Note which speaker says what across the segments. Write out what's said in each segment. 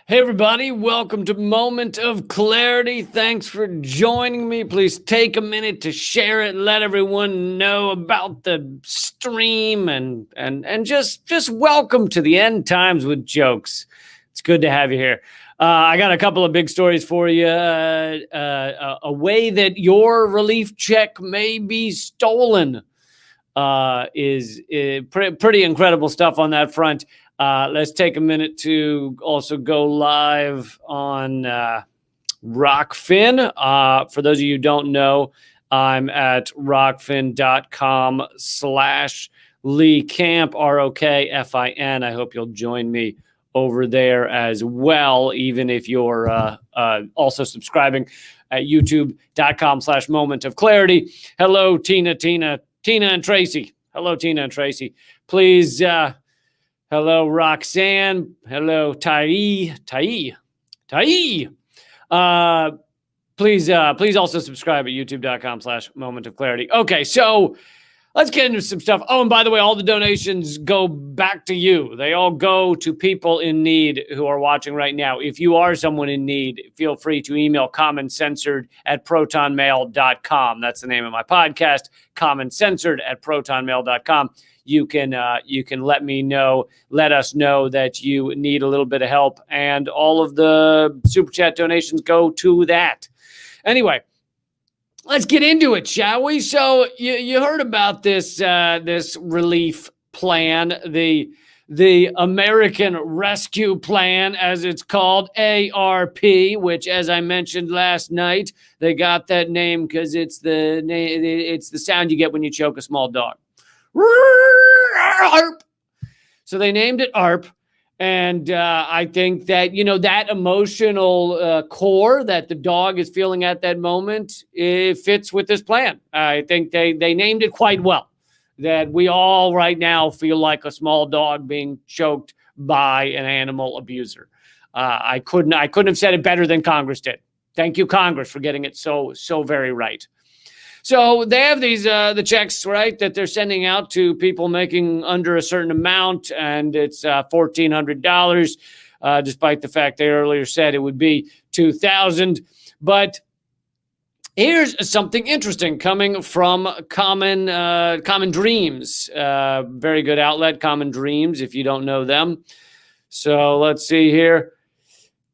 Speaker 1: Hey, everybody, welcome to Moment of Clarity. Thanks for joining me. Please take a minute to share it. Let everyone know about the stream and just welcome to the end times with jokes. It's good to have you here. I got a couple of big stories for you. A way that your relief check may be stolen is pretty incredible stuff on that front. Let's take a minute to also go live on Rockfin. For those of you who don't know, I'm at rockfin.com/Lee Camp, ROKFIN. I hope you'll join me over there as well, even if you're also subscribing at youtube.com/Moment of Clarity. Hello, Tina, and Tracy. Hello, Tina and Tracy. Please, hello, Roxanne. Hello, Tai. Please also subscribe at youtube.com/Moment of Clarity. Okay, so let's get into some stuff. Oh, and by the way, all the donations go back to you. They all go to people in need who are watching right now. If you are someone in need, feel free to email commoncensored@protonmail.com. That's the name of my podcast, commoncensored@protonmail.com. You can let us know that you need a little bit of help, and all of the super chat donations go to that. Anyway, let's get into it, shall we? So you heard about this relief plan, the American Rescue Plan, as it's called, ARP, which, as I mentioned last night, they got that name because it's the sound you get when you choke a small dog. ARP. So they named it ARP. And I think that, that emotional core that the dog is feeling at that moment, it fits with this plan. I think they named it quite well. That we all right now feel like a small dog being choked by an animal abuser. I couldn't have said it better than Congress did. Thank you, Congress, for getting it so very right. So they have these the checks, right, that they're sending out to people making under a certain amount, and it's $1,400, despite the fact they earlier said it would be $2,000. But here's something interesting coming from Common Dreams, very good outlet, Common Dreams, if you don't know them. So let's see here.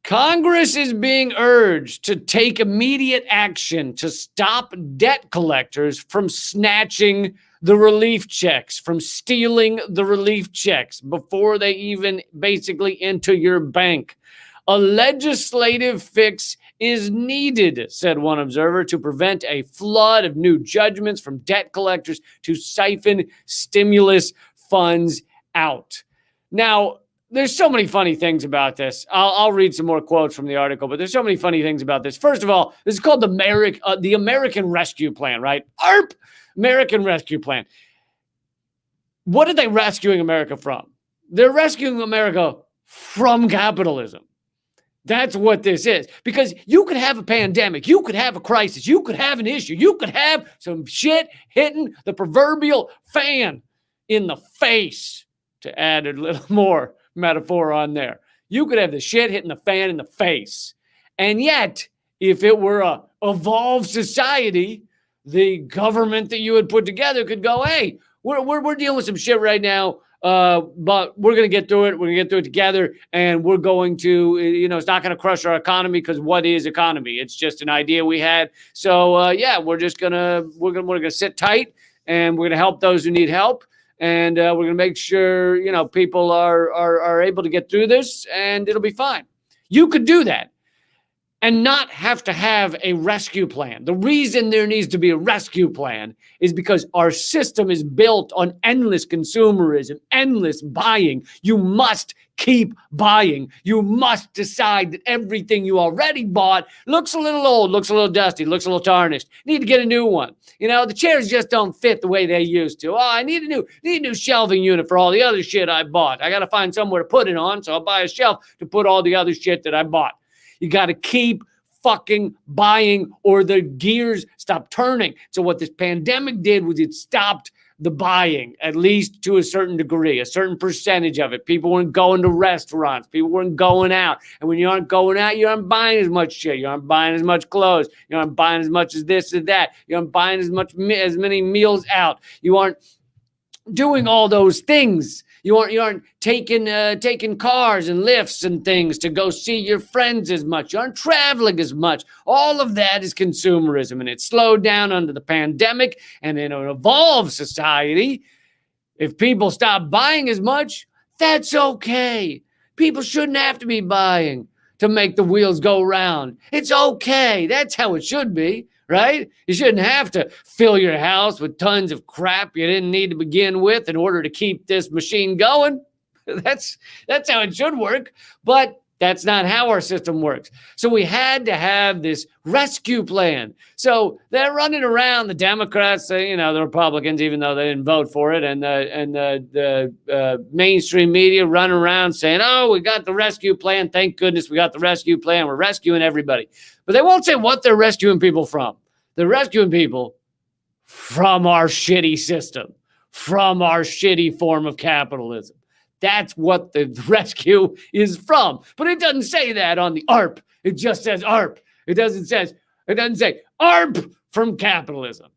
Speaker 1: Congress is being urged to take immediate action to stop debt collectors from snatching the relief checks, from stealing the relief checks before they even basically enter your bank. A legislative fix is needed, said one observer, to prevent a flood of new judgments from debt collectors to siphon stimulus funds out. Now, there's so many funny things about this. I'll read some more quotes from the article, but there's so many funny things about this. First of all, this is called the American Rescue Plan, right? ARP, American Rescue Plan. What are they rescuing America from? They're rescuing America from capitalism. That's what this is. Because you could have a pandemic, you could have a crisis, you could have an issue, you could have some shit hitting the proverbial fan in the face, to add a little more metaphor on there. You could have the shit hitting the fan in the face. And yet, if it were a evolved society, the government that you had put together could go, hey, we're dealing with some shit right now, but we're going to get through it. We're going to get through it together, and we're going to, it's not going to crush our economy, because what is economy? It's just an idea we had. So, we're going to sit tight, and we're going to help those who need help. And we're going to make sure, people are able to get through this, and it'll be fine. You could do that and not have to have a rescue plan. The reason there needs to be a rescue plan is because our system is built on endless consumerism, endless buying. You must keep buying. You must decide that everything you already bought looks a little old, looks a little dusty, looks a little tarnished. Need to get a new one. The chairs just don't fit the way they used to. Oh, I need a new shelving unit for all the other shit I bought. I got to find somewhere to put it on, so I'll buy a shelf to put all the other shit that I bought. You got to keep fucking buying, or the gears stop turning. So what this pandemic did was it stopped the buying, at least to a certain degree, a certain percentage of it. People weren't going to restaurants. People weren't going out. And when you aren't going out, you aren't buying as much shit. You aren't buying as much clothes. You aren't buying as much as this or that. You aren't buying as many meals out. You aren't doing all those things. You aren't taking cars and lifts and things to go see your friends as much. You aren't traveling as much. All of that is consumerism, and it slowed down under the pandemic. And in an evolved society, if people stop buying as much, that's okay. People shouldn't have to be buying to make the wheels go round. It's okay. That's how it should be. Right? You shouldn't have to fill your house with tons of crap you didn't need to begin with in order to keep this machine going. That's how it should work, but that's not how our system works. So we had to have this rescue plan. So they're running around, the Democrats, the Republicans, even though they didn't vote for it, and the mainstream media running around saying, "Oh, we got the rescue plan. Thank goodness we got the rescue plan. We're rescuing everybody." But they won't say what they're rescuing people from. They're rescuing people from our shitty system, from our shitty form of capitalism. That's what the rescue is from. But it doesn't say that on the ARP. It just says ARP. It doesn't say ARP from capitalism.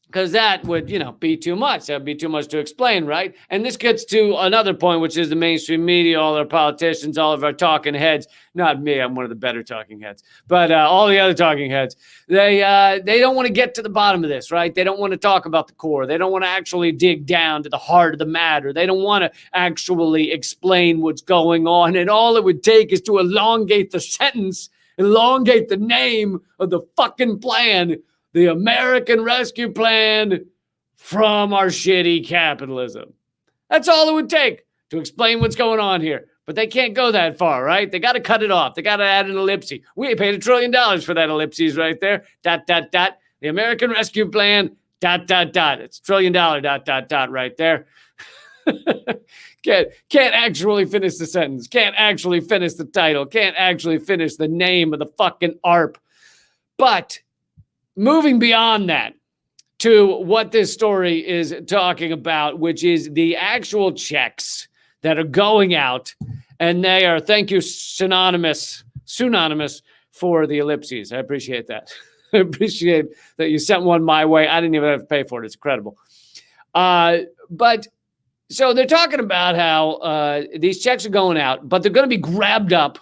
Speaker 1: Because that would, be too much. That would be too much to explain, right? And this gets to another point, which is the mainstream media, all our politicians, all of our talking heads. Not me, I'm one of the better talking heads. But all the other talking heads, they don't want to get to the bottom of this, right? They don't want to talk about the core. They don't want to actually dig down to the heart of the matter. They don't want to actually explain what's going on. And all it would take is to elongate the sentence, elongate the name of the fucking plan, the American Rescue Plan from our shitty capitalism. That's all it would take to explain what's going on here. But they can't go that far, right? They got to cut it off. They got to add an ellipsis. We paid $1 trillion for that ellipsis right there. ... The American Rescue Plan ... It's $1 trillion ... right there. Can't actually finish the sentence. Can't actually finish the title. Can't actually finish the name of the fucking ARP. But moving beyond that to what this story is talking about, which is the actual checks that are going out, and they are, thank you, synonymous for the ellipses. I appreciate that. I appreciate that you sent one my way. I didn't even have to pay for it. It's incredible. But so they're talking about how these checks are going out, but they're going to be grabbed up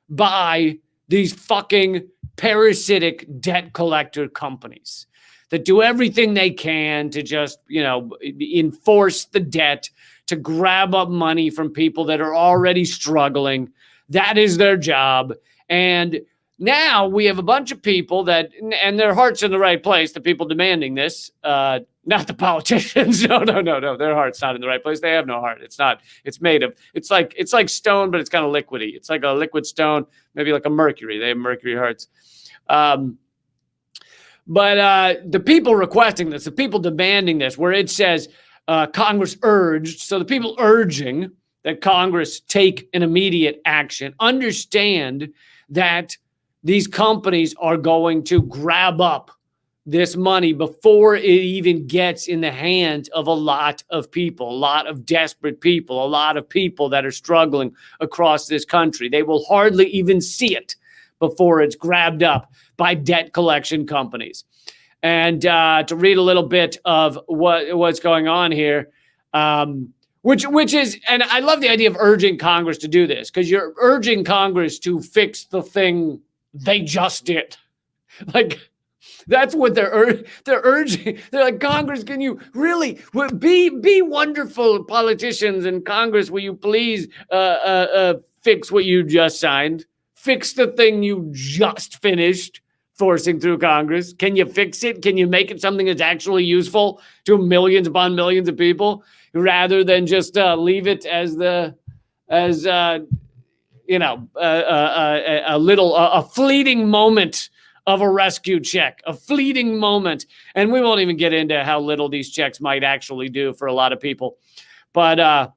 Speaker 1: by these fucking parasitic debt collector companies that do everything they can to just, enforce the debt, to grab up money from people that are already struggling. That is their job. And now we have a bunch of people and their heart's in the right place, the people demanding this, not the politicians. No. Their heart's not in the right place. They have no heart. It's not. It's made of, it's like stone, but it's kind of liquidy. It's like a liquid stone, maybe like a mercury. They have mercury hearts. But the people requesting this, the people demanding this, where it says Congress urged, so the people urging that Congress take an immediate action, understand that these companies are going to grab up this money before it even gets in the hands of a lot of people, a lot of desperate people, a lot of people that are struggling across this country. They will hardly even see it before it's grabbed up by debt collection companies. And to read a little bit of what's going on here, which is, and I love the idea of urging Congress to do this, because you're urging Congress to fix the thing they just did. Like, that's what they're urging. They're like, Congress, can you really be wonderful politicians in Congress? Will you please fix what you just signed? Fix the thing you just finished forcing through Congress. Can you fix it? Can you make it something that's actually useful to millions upon millions of people, rather than just leave it as a fleeting moment of a rescue check, a fleeting moment. And we won't even get into how little these checks might actually do for a lot of people. But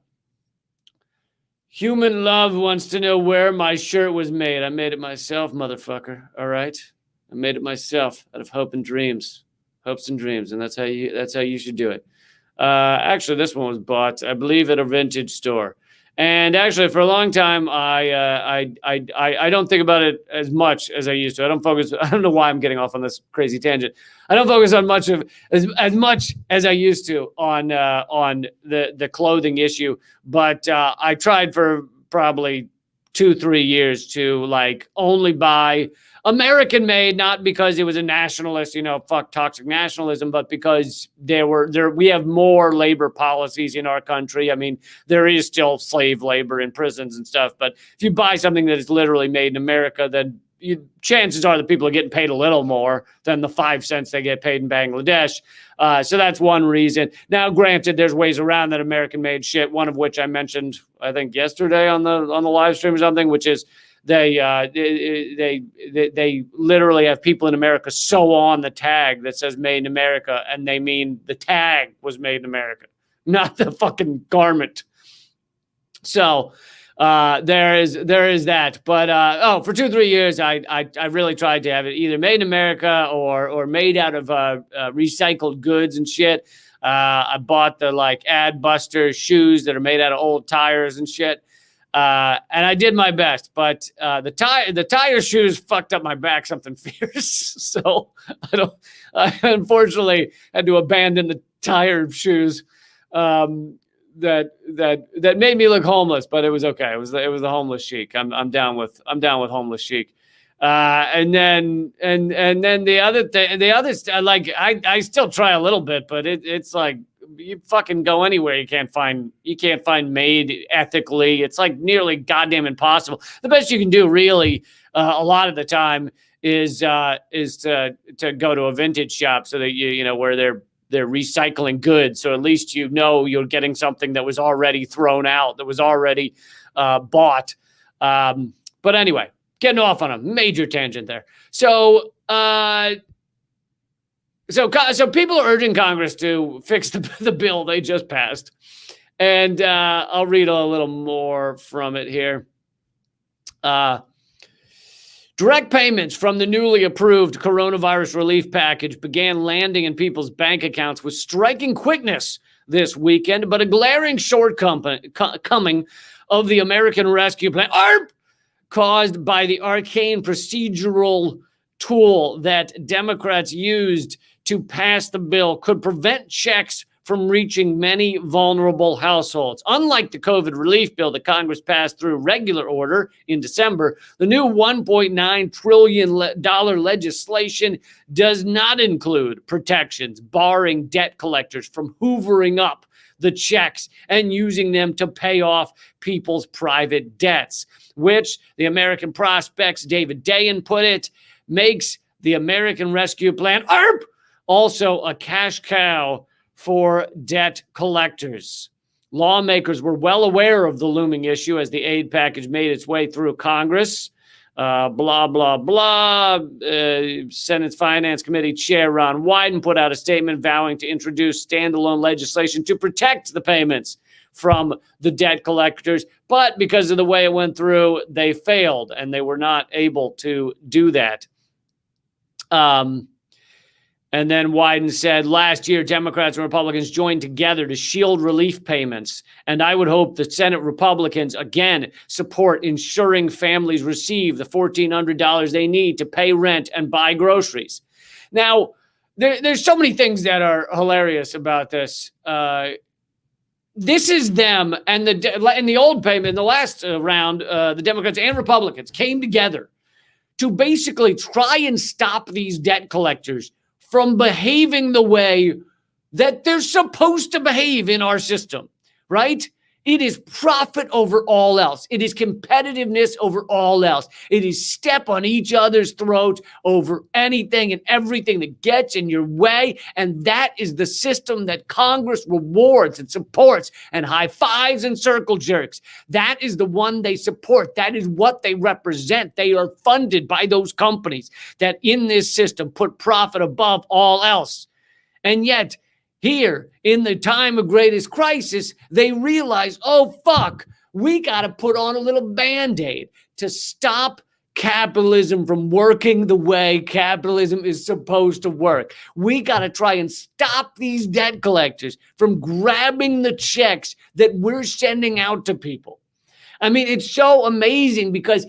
Speaker 1: Human Love wants to know where my shirt was made. I made it myself, motherfucker. All right? I made it myself out of hope and dreams. Hopes and dreams. And that's how you should do it. Actually, this one was bought, I believe, at a vintage store. And actually, for a long time, I don't think about it as much as I used to. I don't focus. I don't know why I'm getting off on this crazy tangent. I don't focus on much of as much as I used to on the clothing issue. But I tried for probably 2-3 years to like only buy American made, not because it was a nationalist, fuck toxic nationalism, but because we have more labor policies in our country. I mean, there is still slave labor in prisons and stuff, but if you buy something that is literally made in America, then chances are the people are getting paid a little more than the 5 cents they get paid in Bangladesh. So that's one reason. Now, granted, there's ways around that American made shit, one of which I mentioned, I think yesterday on the live stream or something, which is they literally have people in America sew on the tag that says made in America, and they mean the tag was made in America, not the fucking garment. So there is that. But for 2-3 years, I really tried to have it either made in America or made out of recycled goods and shit. I bought the like Adbuster shoes that are made out of old tires and shit. And I did my best, but the tire shoes fucked up my back something fierce. So I unfortunately had to abandon the tire shoes. That made me look homeless, but it was okay. It was the homeless chic. I'm down with homeless chic. And then the other like I still try a little bit, but it's like you fucking go anywhere. You can't find made ethically. It's like nearly goddamn impossible. The best you can do really a lot of the time is to go to a vintage shop so that you know where they're recycling goods. So at least you're getting something that was already thrown out, that was already bought. But anyway, getting off on a major tangent there. So people are urging Congress to fix the bill they just passed. And I'll read a little more from it here. Direct payments from the newly approved coronavirus relief package began landing in people's bank accounts with striking quickness this weekend, but a glaring shortcoming of the American Rescue Plan, ARP, caused by the arcane procedural tool that Democrats used to pass the bill, could prevent checks from reaching many vulnerable households. Unlike the COVID relief bill that Congress passed through regular order in December, the new $1.9 trillion legislation does not include protections barring debt collectors from hoovering up the checks and using them to pay off people's private debts, which the American Prospect's David Dayen put it, makes the American Rescue Plan, ARP, also a cash cow for debt collectors. Lawmakers were well aware of the looming issue as the aid package made its way through Congress. Blah, blah, blah. Senate's Finance Committee Chair Ron Wyden put out a statement vowing to introduce standalone legislation to protect the payments from the debt collectors. But because of the way it went through, they failed and they were not able to do that. And then Wyden said, last year, Democrats and Republicans joined together to shield relief payments. And I would hope that Senate Republicans, again, support ensuring families receive the $1,400 they need to pay rent and buy groceries. Now, there's so many things that are hilarious about this. This is them and in the old payment, in the last round, the Democrats and Republicans came together to basically try and stop these debt collectors from behaving the way that they're supposed to behave in our system, right? It is profit over all else. It is competitiveness over all else. It is step on each other's throat over anything and everything that gets in your way. And that is the system that Congress rewards and supports, and high fives and circle jerks. That is the one they support. That is what they represent. They are funded by those companies that in this system put profit above all else. And yet, here, in the time of greatest crisis, they realize, oh, fuck, we got to put on a little Band-Aid to stop capitalism from working the way capitalism is supposed to work. We got to try and stop these debt collectors from grabbing the checks that we're sending out to people. I mean, it's so amazing because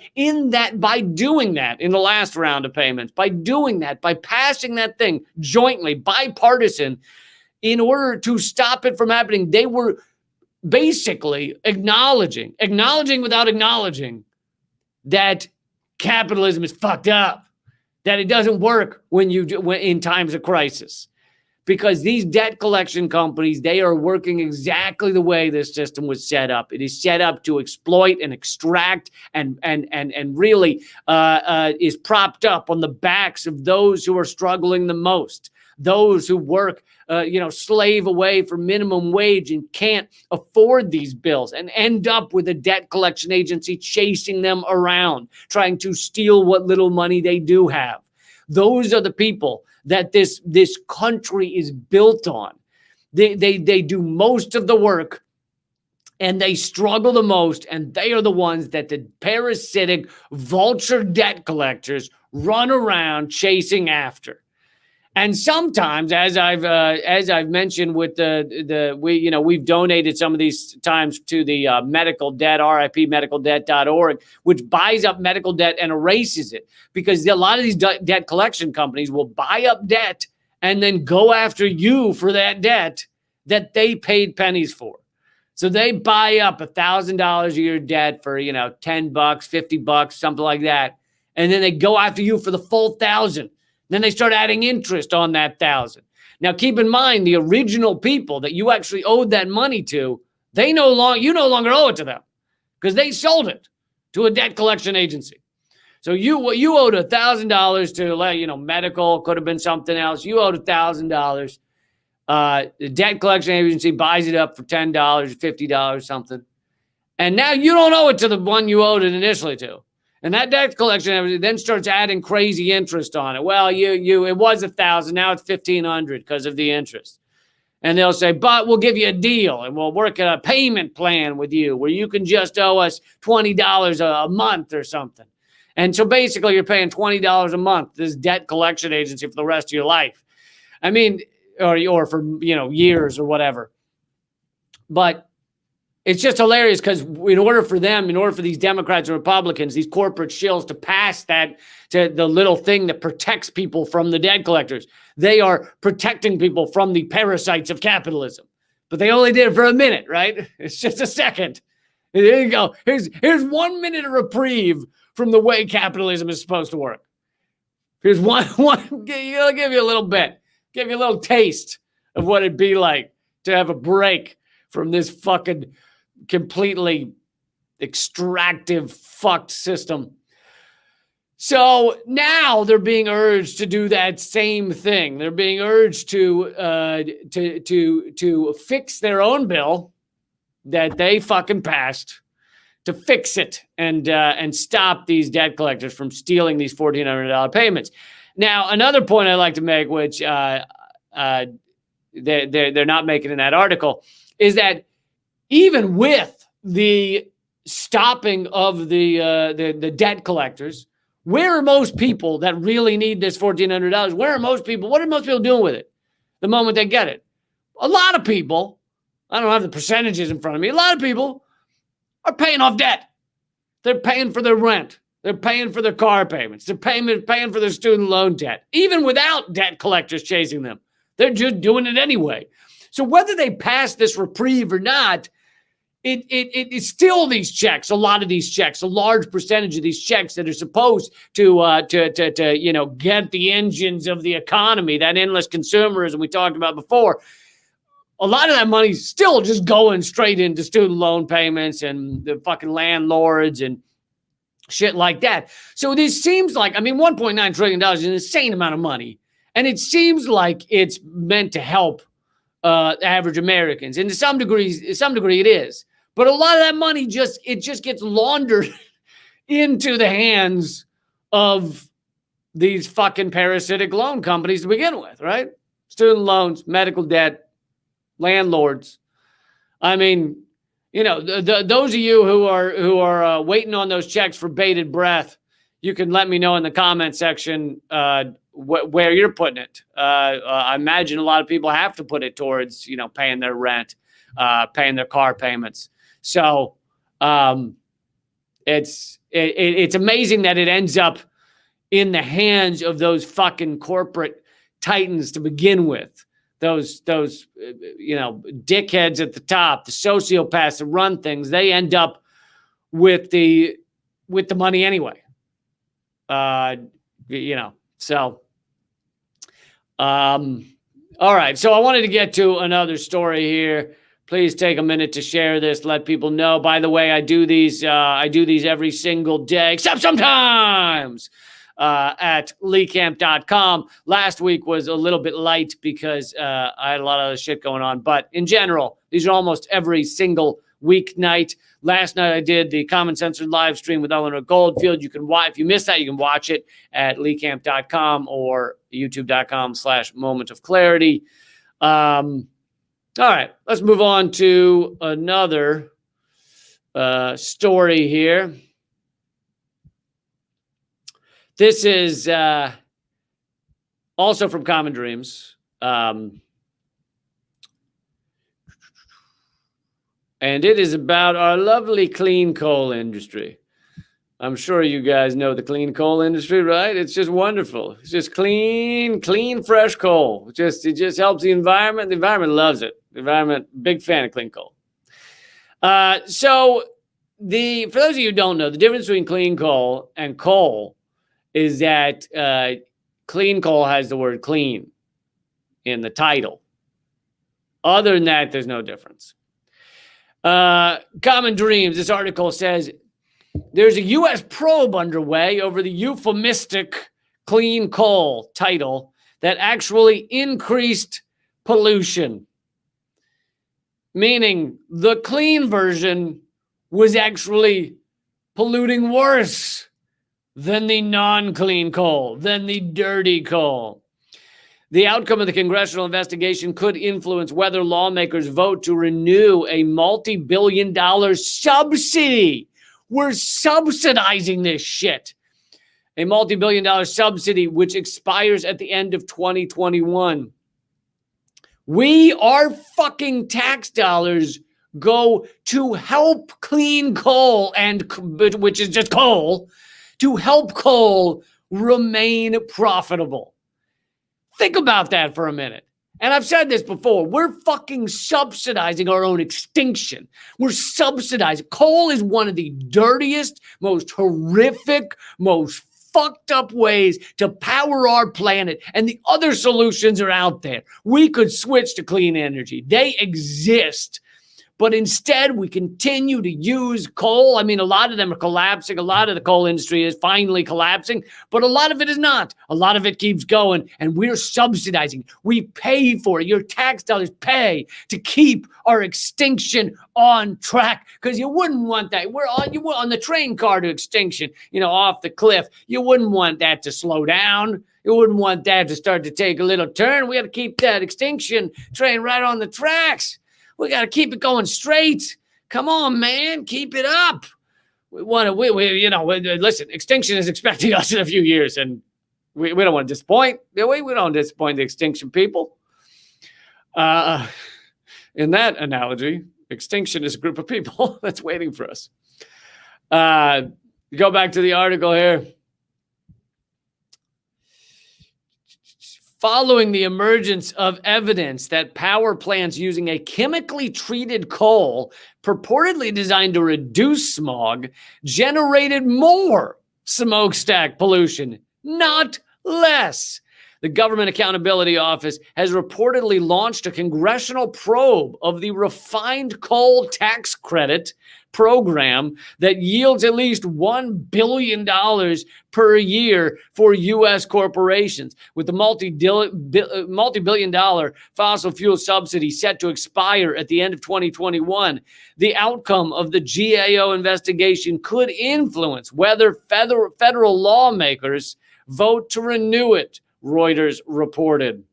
Speaker 1: by doing that in the last round of payments, by doing that, by passing that thing jointly, bipartisan, in order to stop it from happening, they were basically acknowledging without acknowledging that capitalism is fucked up, that it doesn't work when in times of crisis. Because these debt collection companies, they are working exactly the way this system was set up. It is set up to exploit and extract and really is propped up on the backs of those who are struggling the most, those who work, slave away for minimum wage and can't afford these bills and end up with a debt collection agency chasing them around, trying to steal what little money they do have. Those are the people that this country is built on. They do most of the work and they struggle the most, and they are the ones that the parasitic vulture debt collectors run around chasing after. And sometimes, as I've mentioned, with we've donated some of these times to the medical debt, ripmedicaldebt.org, which buys up medical debt and erases it, because a lot of these debt collection companies will buy up debt and then go after you for that debt that they paid pennies for. So they buy up $1,000 of your debt for $10, $50, something like that, and then they go after you for the full $1,000. Then they start adding interest on that $1,000. Now, keep in mind, the original people that you actually owed that money to, you no longer owe it to them because they sold it to a debt collection agency. So you owed $1,000 to, medical, could have been something else. You owed $1,000. The debt collection agency buys it up for $10, $50, something. And now you don't owe it to the one you owed it initially to. And that debt collection then starts adding crazy interest on it. Well, it was $1,000, now it's $1,500 because of the interest. And they'll say, but we'll give you a deal and we'll work a payment plan with you where you can just owe us $20 a month or something. And so basically you're paying $20 a month to this debt collection agency for the rest of your life. I mean, or for, years or whatever. But it's just hilarious because in order for these Democrats and Republicans, these corporate shills to pass to the little thing that protects people from the debt collectors, they are protecting people from the parasites of capitalism. But they only did it for a minute, right? It's just a second. There you go. Here's 1 minute of reprieve from the way capitalism is supposed to work. Here's one. I'll give you a little bit, give you a little taste of what it'd be like to have a break from this fucking completely extractive fucked system. So now they're being urged to do that same thing. They're being urged to fix their own bill that they fucking passed, to fix it and stop these debt collectors from stealing these $1,400 payments. Now, another point I'd like to make, which they're not making in that article, is that even with the stopping of the debt collectors, where are most people that really need this $1,400? Where are most people? What are most people doing with it the moment they get it? A lot of people, I don't have the percentages in front of me, a lot of people are paying off debt. They're paying for their rent. They're paying for their car payments. They're paying for their student loan debt, even without debt collectors chasing them. They're just doing it anyway. So whether they pass this reprieve or not, it's still these checks, a lot of these checks, a large percentage of these checks that are supposed to get the engines of the economy, that endless consumerism we talked about before. A lot of that money's still just going straight into student loan payments and the fucking landlords and shit like that. So this seems like, $1.9 trillion is an insane amount of money. And it seems like it's meant to help average Americans. And to some degree it is. But a lot of that money just gets laundered into the hands of these fucking parasitic loan companies to begin with, right? Student loans, medical debt, landlords. Those of you who are waiting on those checks for bated breath, you can let me know in the comment section where you're putting it. I imagine a lot of people have to put it towards, paying their rent, paying their car payments. So it's amazing that it ends up in the hands of those fucking corporate titans to begin with. Those dickheads at the top, the sociopaths that run things, they end up with the money anyway. So, all right. So I wanted to get to another story here. Please take a minute to share this. Let people know. By the way, I do these every single day, except sometimes at leecamp.com. Last week was a little bit light because I had a lot of other shit going on. But in general, these are almost every single weeknight. Last night I did the Common Censored live stream with Eleanor Goldfield. You can watch, if you missed that, you can watch it at leecamp.com or youtube.com/moment of clarity. All right, let's move on to another story here. This is also from Common Dreams. And it is about our lovely clean coal industry. I'm sure you guys know the clean coal industry, right? It's just wonderful. It's just clean, fresh coal. It just helps the environment. The environment loves it. The environment, big fan of clean coal. So for those of you who don't know, the difference between clean coal and coal is that clean coal has the word clean in the title. Other than that, there's no difference. Common Dreams, this article says, there's a U.S. probe underway over the euphemistic clean coal title that actually increased pollution. Meaning the clean version was actually polluting worse than the non-clean coal, than the dirty coal. The outcome of the congressional investigation could influence whether lawmakers vote to renew a multi-billion-dollar subsidy. We're subsidizing this shit. A multi-billion-dollar subsidy which expires at the end of 2021. Our fucking tax dollars go to help clean coal, which is just coal, to help coal remain profitable. Think about that for a minute. And I've said this before. We're fucking subsidizing our own extinction. We're subsidizing. Coal is one of the dirtiest, most horrific, most fucked up ways to power our planet. And the other solutions are out there. We could switch to clean energy. They exist. But instead, we continue to use coal. I mean, a lot of them are collapsing. A lot of the coal industry is finally collapsing, but a lot of it is not. A lot of it keeps going, and we're subsidizing. We pay for it. Your tax dollars pay to keep our extinction on track, because you wouldn't want that. We're on the train car to extinction, off the cliff. You wouldn't want that to slow down. You wouldn't want that to start to take a little turn. We got to keep that extinction train right on the tracks. We got to keep it going straight. Come on, man. Keep it up. Listen, extinction is expecting us in a few years, and we don't want to disappoint. We don't disappoint the extinction people. In that analogy, extinction is a group of people that's waiting for us. Go back to the article here. Following the emergence of evidence that power plants using a chemically treated coal purportedly designed to reduce smog generated more smokestack pollution, not less. The Government Accountability Office has reportedly launched a congressional probe of the refined coal tax credit program that yields at least $1 billion per year for U.S. corporations. With the multi-billion-dollar fossil fuel subsidy set to expire at the end of 2021, the outcome of the GAO investigation could influence whether federal lawmakers vote to renew it, Reuters reported.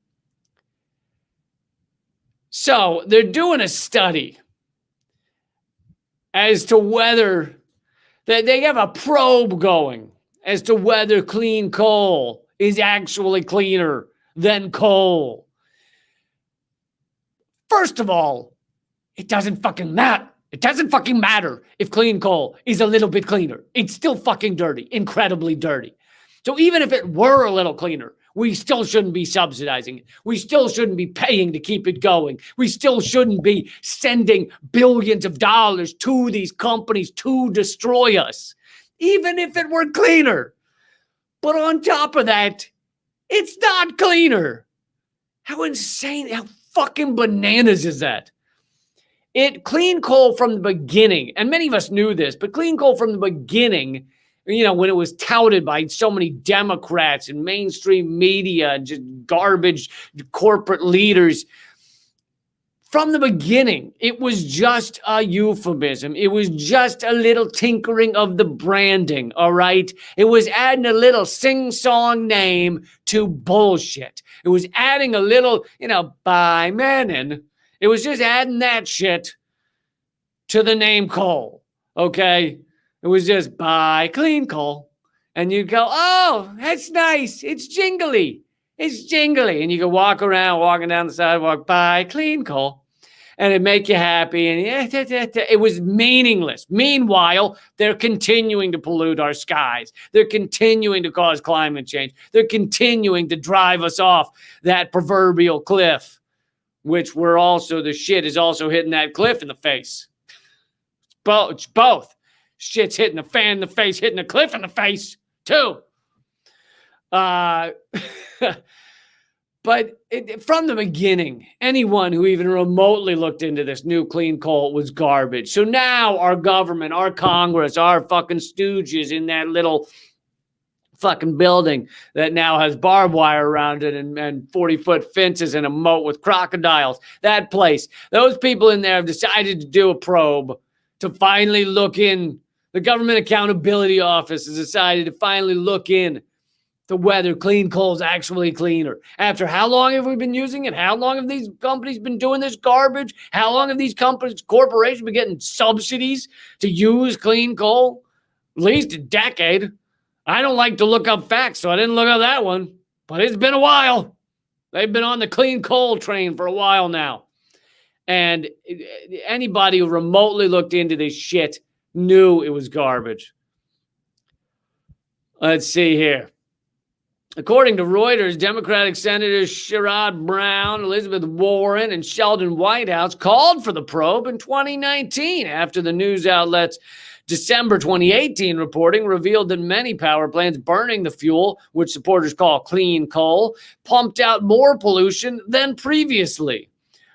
Speaker 1: So they're doing a study as to whether they have a probe going as to whether clean coal is actually cleaner than coal. First of all, it doesn't fucking matter. It doesn't fucking matter if clean coal is a little bit cleaner. It's still fucking dirty, incredibly dirty. So even if it were a little cleaner, we still shouldn't be subsidizing it. We still shouldn't be paying to keep it going. We still shouldn't be sending billions of dollars to these companies to destroy us, even if it were cleaner. But on top of that, it's not cleaner. How insane, how fucking bananas is that? Clean coal from the beginning, and many of us knew this, but clean coal from the beginning, when it was touted by so many Democrats and mainstream media and just garbage corporate leaders, from the beginning, it was just a euphemism. It was just a little tinkering of the branding, all right? It was adding a little sing-song name to bullshit. It was adding a little, by Menon. It was just adding that shit to the name coal, okay? It was just buy clean coal. And you'd go, oh, that's nice. It's jingly. It's jingly. And you could walking down the sidewalk, buy clean coal. And it'd make you happy. And it was meaningless. Meanwhile, they're continuing to pollute our skies. They're continuing to cause climate change. They're continuing to drive us off that proverbial cliff, which the shit is also hitting that cliff in the face. It's both. Shit's hitting the fan in the face, hitting the cliff in the face, too. But from the beginning, anyone who even remotely looked into this new clean coal was garbage. So now our government, our Congress, our fucking stooges in that little fucking building that now has barbed wire around it and 40-foot fences and a moat with crocodiles, that place, those people in there have decided to do a probe to finally look in. The Government Accountability Office has decided to finally look in to whether clean coal is actually cleaner. After how long have we been using it? How long have these companies been doing this garbage? How long have these corporations been getting subsidies to use clean coal? At least a decade. I don't like to look up facts, so I didn't look up that one. But it's been a while. They've been on the clean coal train for a while now. And anybody who remotely looked into this shit knew it was garbage. Let's see here. According to Reuters, Democratic Senators Sherrod Brown, Elizabeth Warren, and Sheldon Whitehouse called for the probe in 2019 after the news outlets' December 2018 reporting revealed that many power plants burning the fuel, which supporters call clean coal, pumped out more pollution than previously.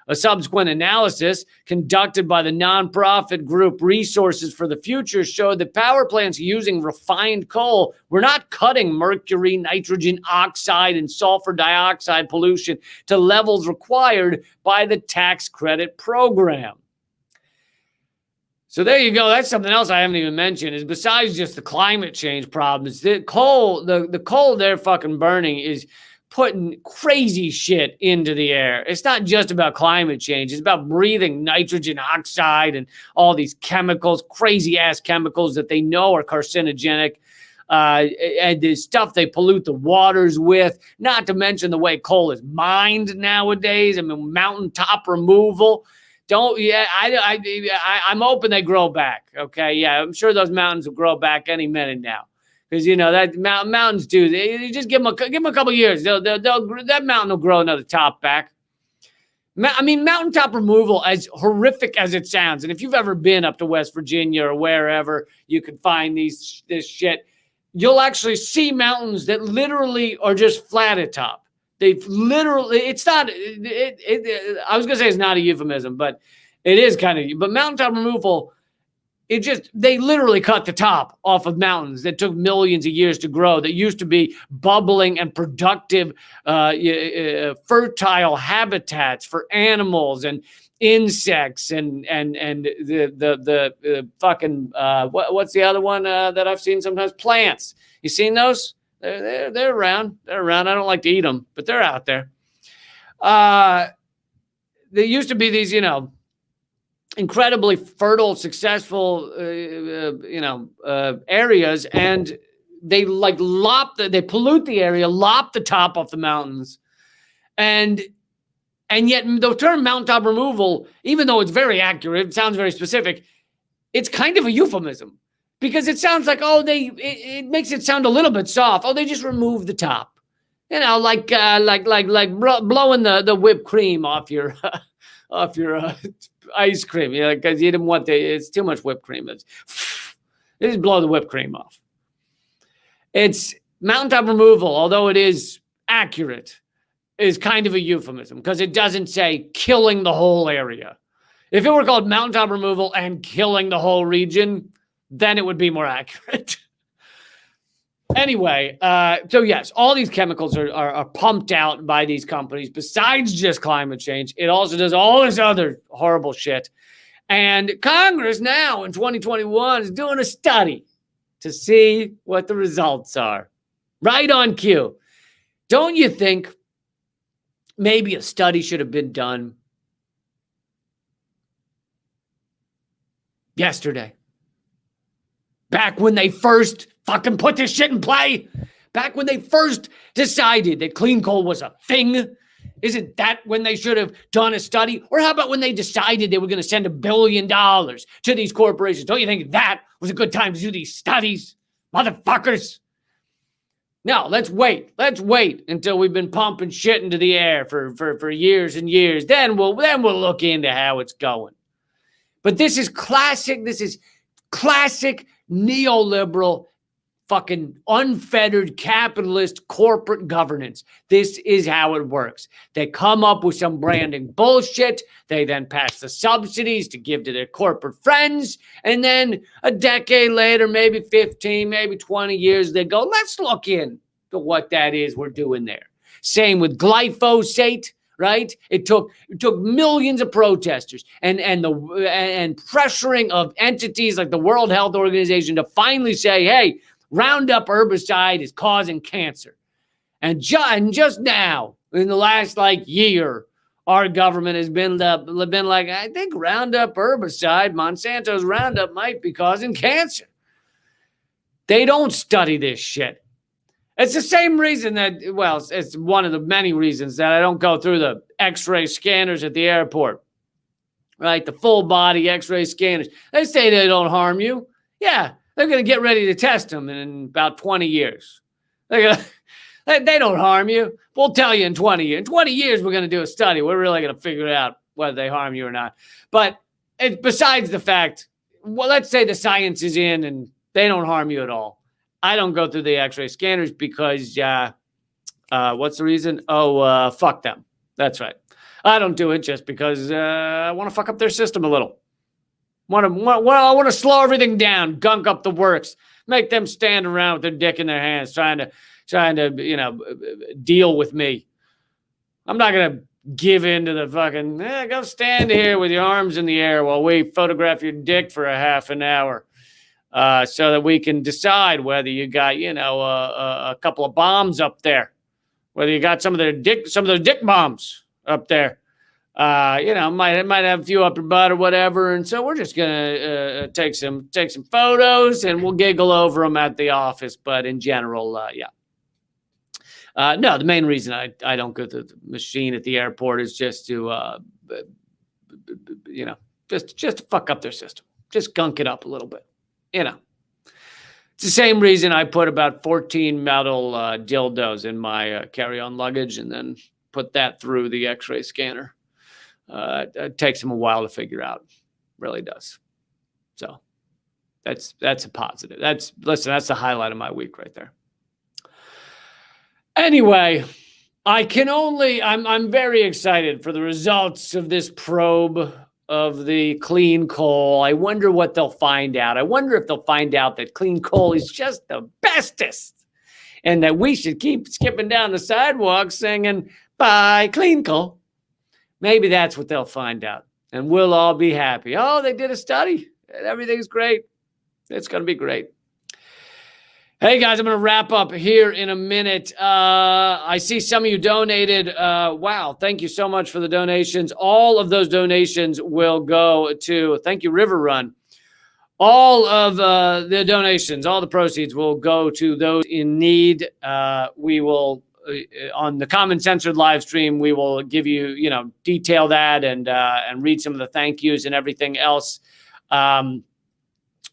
Speaker 1: A subsequent analysis conducted by the nonprofit group Resources for the Future showed that power plants using refined coal were not cutting mercury, nitrogen oxide, and sulfur dioxide pollution to levels required by the tax credit program. So there you go. That's something else I haven't even mentioned is besides just the climate change problems, the coal they're fucking burning is putting crazy shit into the air. It's not just about climate change. It's about breathing nitrogen oxide and all these chemicals, crazy ass chemicals that they know are carcinogenic. And the stuff they pollute the waters with, not to mention the way coal is mined nowadays. I mean, mountaintop removal. I'm hoping they grow back. Okay. Yeah. I'm sure those mountains will grow back any minute now. Because, that mountains do. They just give them a couple of years. That mountain will grow another top back. I mean, mountaintop removal, as horrific as it sounds, and if you've ever been up to West Virginia or wherever you can find this shit, you'll actually see mountains that literally are just flat at top. They've literally, it's not, I was going to say it's not a euphemism, but it is kind of, but mountaintop removal, they literally cut the top off of mountains that took millions of years to grow, that used to be bubbling and productive, fertile habitats for animals and insects and the fucking, what's the other one that I've seen sometimes? Plants. You seen those? They're around. They're around. I don't like to eat them, but they're out there. There used to be these, incredibly fertile, successful, areas, and they pollute the area, lop the top off the mountains. And yet the term mountaintop removal, even though it's very accurate, it sounds very specific, it's kind of a euphemism because it sounds like, it makes it sound a little bit soft. Oh, they just remove the top. Like blowing the whipped cream off your ice cream, because you didn't want it's too much whipped cream. They just blow the whipped cream off. It's mountaintop removal, although it is accurate, is kind of a euphemism because it doesn't say killing the whole area. If it were called mountaintop removal and killing the whole region, then it would be more accurate. Anyway, so yes, all these chemicals are pumped out by these companies besides just climate change. It also does all this other horrible shit. And Congress now in 2021 is doing a study to see what the results are. Right on cue. Don't you think maybe a study should have been done yesterday? Back when they first fucking put this shit in play, back when they first decided that clean coal was a thing, isn't that when they should have done a study? Or how about when they decided they were going to send $1 billion to these corporations? Don't you think that was a good time to do these studies, motherfuckers? No, let's wait. Let's wait until we've been pumping shit into the air for years and years. Then we'll look into how it's going. But this is classic. This is classic neoliberal, fucking unfettered capitalist corporate governance. This is how it works. They come up with some branding bullshit. They then pass the subsidies to give to their corporate friends. And then a decade later, maybe 15, maybe 20 years, they go, let's look into what that is we're doing there. Same with glyphosate. Right? It took millions of protesters and pressuring of entities like the World Health Organization to finally say, hey, Roundup herbicide is causing cancer. And just now, in the last year, our government has been like, I think Roundup herbicide, Monsanto's Roundup, might be causing cancer. They don't study this shit. It's the same reason that, it's one of the many reasons that I don't go through the X-ray scanners at the airport, right? The full body X-ray scanners. They say they don't harm you. Yeah, they're going to get ready to test them in about 20 years. They don't harm you. We'll tell you in 20 years. In 20 years, we're going to do a study. We're really going to figure out whether they harm you or not. But besides the fact, let's say the science is in and they don't harm you at all. I don't go through the X-ray scanners because, what's the reason? Fuck them. That's right. I don't do it just because I want to fuck up their system a little. I want to slow everything down, gunk up the works, make them stand around with their dick in their hands, trying to deal with me. I'm not gonna give in to the fucking go stand here with your arms in the air while we photograph your dick for a half an hour. So that we can decide whether you got, a couple of bombs up there, whether you got some of those dick bombs up there. Might have a few up your butt or whatever. And so we're just gonna take some photos and we'll giggle over them at the office. But in general, no, the main reason I don't go to the machine at the airport is just to, just to fuck up their system, just gunk it up a little bit. It's the same reason I put about 14 metal dildos in my carry-on luggage and then put that through the X-ray scanner. It takes them a while to figure out. Really does. So that's a positive. That's the highlight of my week right there. Anyway, I'm very excited for the results of this probe of the clean coal. I wonder what they'll find out. I wonder if they'll find out that clean coal is just the bestest and that we should keep skipping down the sidewalk singing, bye, clean coal. Maybe that's what they'll find out and we'll all be happy. Oh, they did a study and everything's great. It's going to be great. Hey guys, I'm going to wrap up here in a minute. I see some of you donated. Wow, thank you so much for the donations. All of those donations will go to, thank you, River Run. all of the donations, all the proceeds will go to those in need. We will, on the Common Censored live stream, we will give you, detail that and read some of the thank yous and everything else.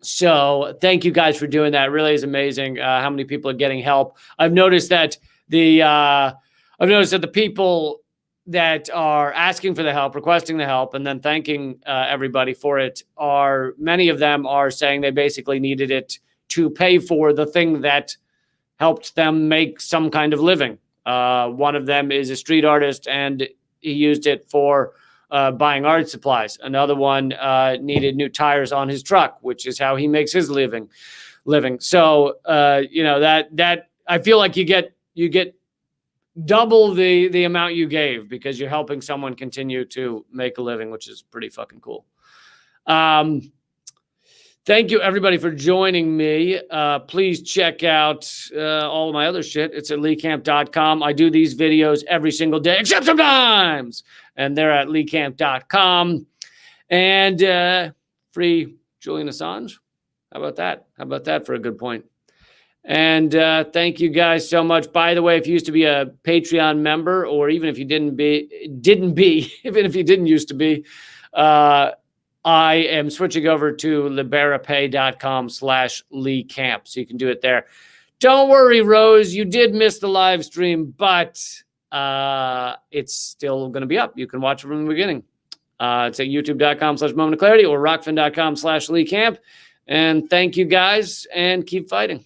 Speaker 1: So thank you guys for doing that. It really is amazing how many people are getting help. I've noticed that the people that are asking for the help, requesting the help, and then thanking everybody for it many of them are saying they basically needed it to pay for the thing that helped them make some kind of living. One of them is a street artist, and he used it for buying art supplies. Another one needed new tires on his truck, which is how he makes his living. So, that I feel like you get double the amount you gave because you're helping someone continue to make a living, which is pretty fucking cool. Thank you, everybody, for joining me. Please check out all of my other shit. It's at leecamp.com. I do these videos every single day, except sometimes. And they're at leecamp.com. And free Julian Assange. How about that? How about that for a good point? And thank you guys so much. By the way, if you used to be a Patreon member, or even if you even if you didn't used to be, I am switching over to liberapay.com/LeeCamp. So you can do it there. Don't worry, Rose, you did miss the live stream, but it's still going to be up. You can watch it from the beginning. It's at youtube.com/momentofclarity or rockfin.com/LeeCamp. And thank you guys, and keep fighting.